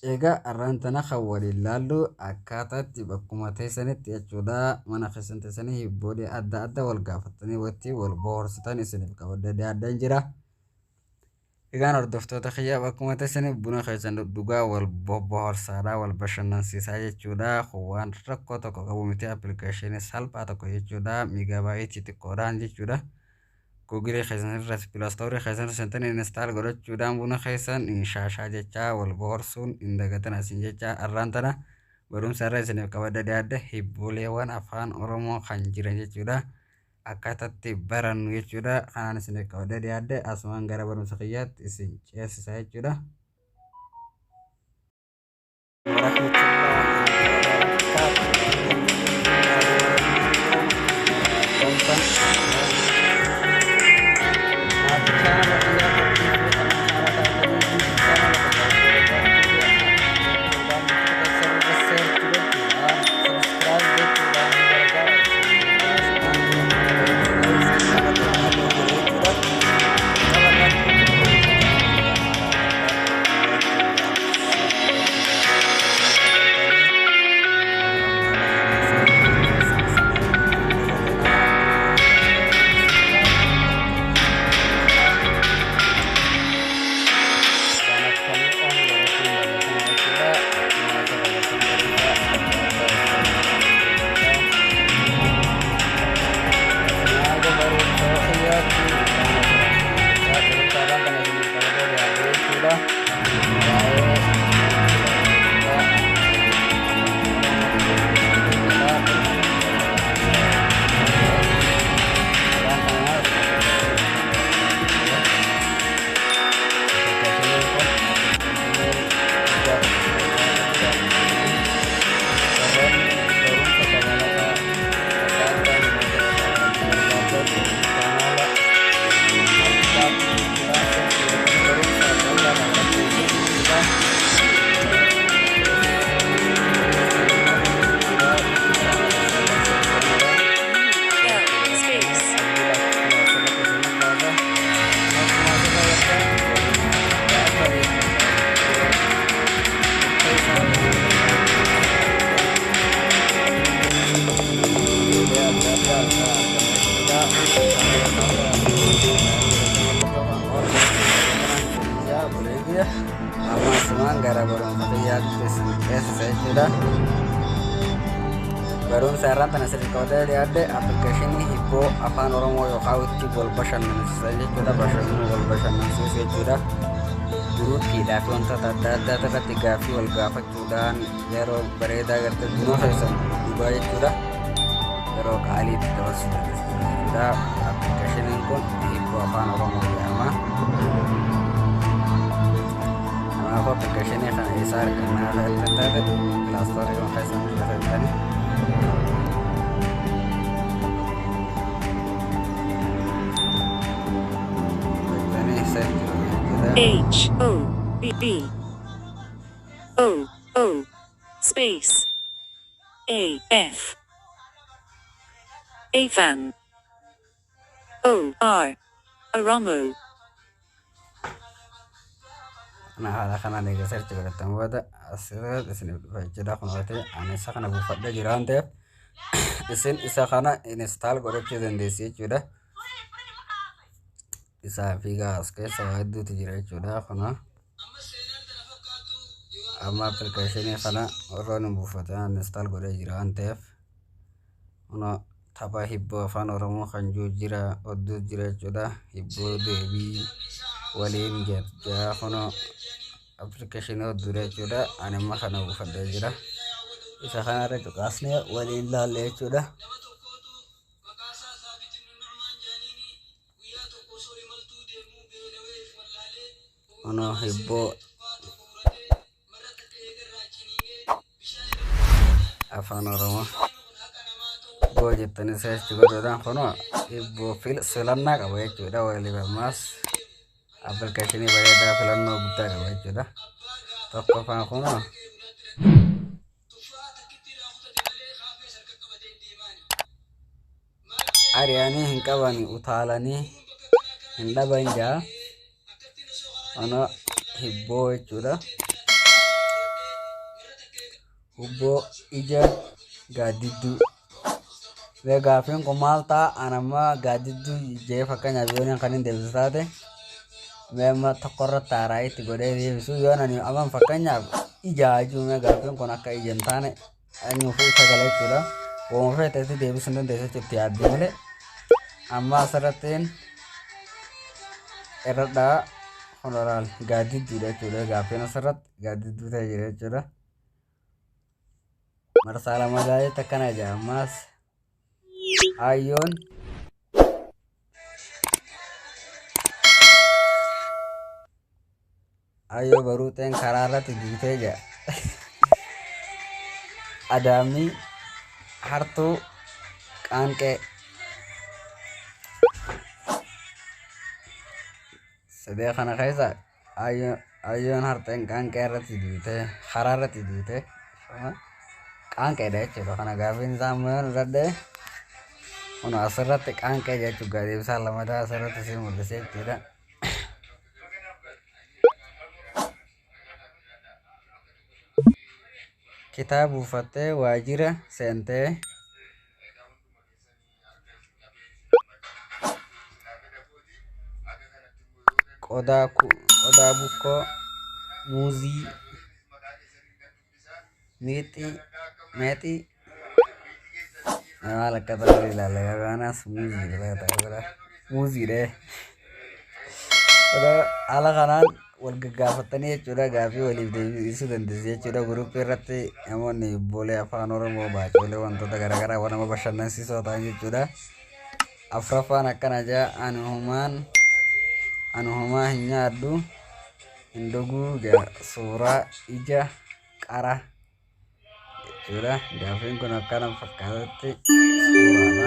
Egaa arraan tana kan waliin ilaallu akkaataatti bakkuma teessanitti jechuudha mana keessan teessanii hibboolee adda addaa wal gaafatanii wal bohaarsitan isiniif qabadee addaan jira. Egaan hordoftoota kiyyaa bakkuma teessanii buna keessan dhugaa wal bohaarsaadhaa wal bashannansiisaa jechuudha. Waan rakkoo tokko qabu miti appilikeeshinii salphaa tokko jechuudha miigaabaaytii xiqqoodhaan jechuudha. Google keessan irratti pilaastorii keessan sentanii instaal godhachuudhaan buna keessan shaashaa jechaa wal bohaarsuun hin dagatan asin jechaa arraan tana barumsa irra isiniif qabadee adda hibbooleewwan afaan Oromoo kan jiran jechuudha. Akkaataatti barannu jechuudha. Kanaan isiniif qabadee adda asumaan gara barumsa kiyyaatti isin ceesisaa jechuudha. Amasumaan gara barumsa kiyyaatti isin ceesisa jechuudha. Barumsa irraan tana sirrii qabadee adda appilikeeshinii hibboo afaan Oromoo yookaan itti wal bashannansiisan jechuudha. Bashannanuu wal bashannansiisu jechuudha. Guruupiidhaa fi wantoota adda addaa irratti gaaffii wal gaafachuudhaan yeroo bareedaa gartee buna keessan dhugaa jechuudha. Yeroo qaaliitti dabarsuu jechuudha. Appilikeeshiniin kun hibboo afaan Oromoo jedhama. Namaaf appilikeeshinii kana isaa argannaa irratti taate pilaastorii kan keessan irratti H-O-B-B-O-O space A-F AFAN O-R Oromo. Nah, haala kanaan egaa search godhatan booda asirratti isiniif dhufa jechuudha. Kun ani isa kana buufadhee jira waan ta'eef isin isa kana install godhachuu dandeessi jechuudha. Isaa fi as keessa waa hedduutu jira jechuudha. Kuna amma appilikeeshinii kana warroon hin buufatan install godhee jira waan ta'eef kuna tapha hibboo afaan Oromoo kan jiru jira, odduu jira jechuudha. Hibboo deebii waliin jechaa kuna appilikeeshinii odduu jechuudha. Ani amma kana buufadhee jira. Isa kana irratti qaasnee waliin ilaalle jechuudha. Kuna hibboo afaan Oromoo hibboo jettanii search godhuudhaan kun hibboo filannaa qaba jechuudha. Waliif ammas appilikeeshinii bareedaa filannoo guddaa qaba jechuudha. Tokkoffaan kun ari'anii hin qabani utaalanii hin dhaban jaa. Ana hibboo jechuudha. Hubbo ija gaaddidduu. Gaaffiin kun maal ta'a? Anamma gaaddidduu ijee fakkeenyaaf yoon kan hin deebisu taate mee amma tokkorra taaraa itti godhee deebisu yoon ani amma fakkeenyaaf ijaa jechuun gaaffiin kun akka ija hin taane anyuufuu sagalee jechuudha. Wooma feeteetti deebisuu hin dandeessu jechuutti yaaddee malee amma asirrattiin irradhaa honoraal gaaddidduudha jechuudha. Gaaffiin asirratti gaaddidduu ta'e jira jechuudha. Marsaa lama gaa'eetti akkana jira ammaas ayyoon ayyoo baruu ta'een karaa irratti duutee jira. Adaamii hartuu qaanqee sadee kana keessa ayyoon harteen qaanqee irratti duutee karaa irratti duutee qaanqeedha jechuudha. Kana gaaffiin isaa immoo yoon irradhee kun asirratti qaanqee jechuudha. Deebisaan lamadaa asirratti si mul'isee jechuudha. Kitaaba buufattee waajjira seentee qodaa bukkoo muuzii meexii maal akka ta'e ilaalla kanaas muuziidha. Haala kanaan wal gaggaafatanii jechuudha. Gaaffii waliif deebisuu dandeessu jechuudha. Guruppii irratti namoonni boolee afaan Oromoo baacoolee wantoota garaagaraa waan nama bashannansiisoo ta'an jechuudha. Afuraffaan akkana jaa ani homaa hin nyaadhu hin dhuguu suuraa ija qara jechuudha. Gaaffiin kun akkana fakkaatatti suuraadha.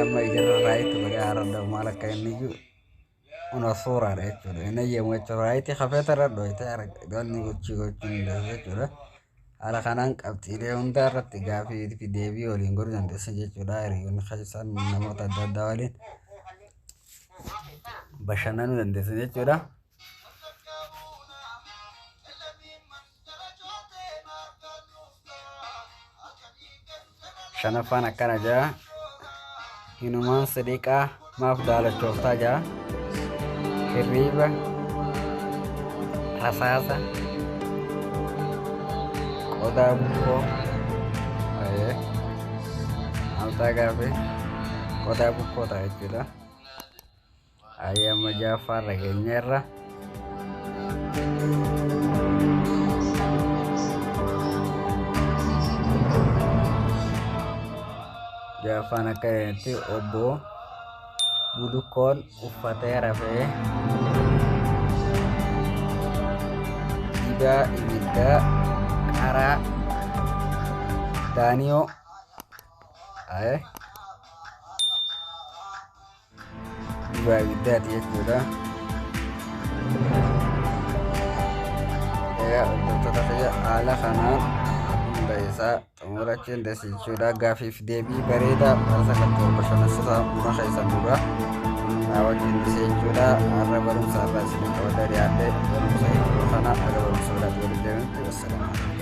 Amma ijarra raayitti godhee haaradha maal akka inni jiru una suuraadha jechuudha. Inni yemmuu jechuudha raayitti hafeeta irra dhooyitee arganni gochuun jechuudha. Haala kanaan qabxiilee hunda irratti gaaffii fi deebii waliin godhuu dandeessan jechuudha. Hiriyoonni keessan namoota adda addaa waliin bashannanuu dandeessan jechuudha. Shanaffaan akkana jaa hinumaan sadiqaa maaf daalachooftaa jaa hirriiba rasaasa qodaa bukkoo amtaa gaaffii qodaa bukkoo ta'a jechuudha. Amma ja'affaarra geenyeerra. Ja'affaan akka jedhetti obbo Bulukkoon uffatee rafee dibaa ibiddaa qaraa daaniyoo dibaa ibiddaati jechuudha. Egaa hordoftoota kiyya haala kanaan hunda isaa xumurachuun jechuudha. Gaaffiif deebii bareedaa barsa galtee bashannansiisaa buna keessan dura wajjin jechuudha. Har'a barumsa irraa isin qabadee dhiyaadhe barumsa kana aga barumsa biraatti waliin deemnutti wassalaama.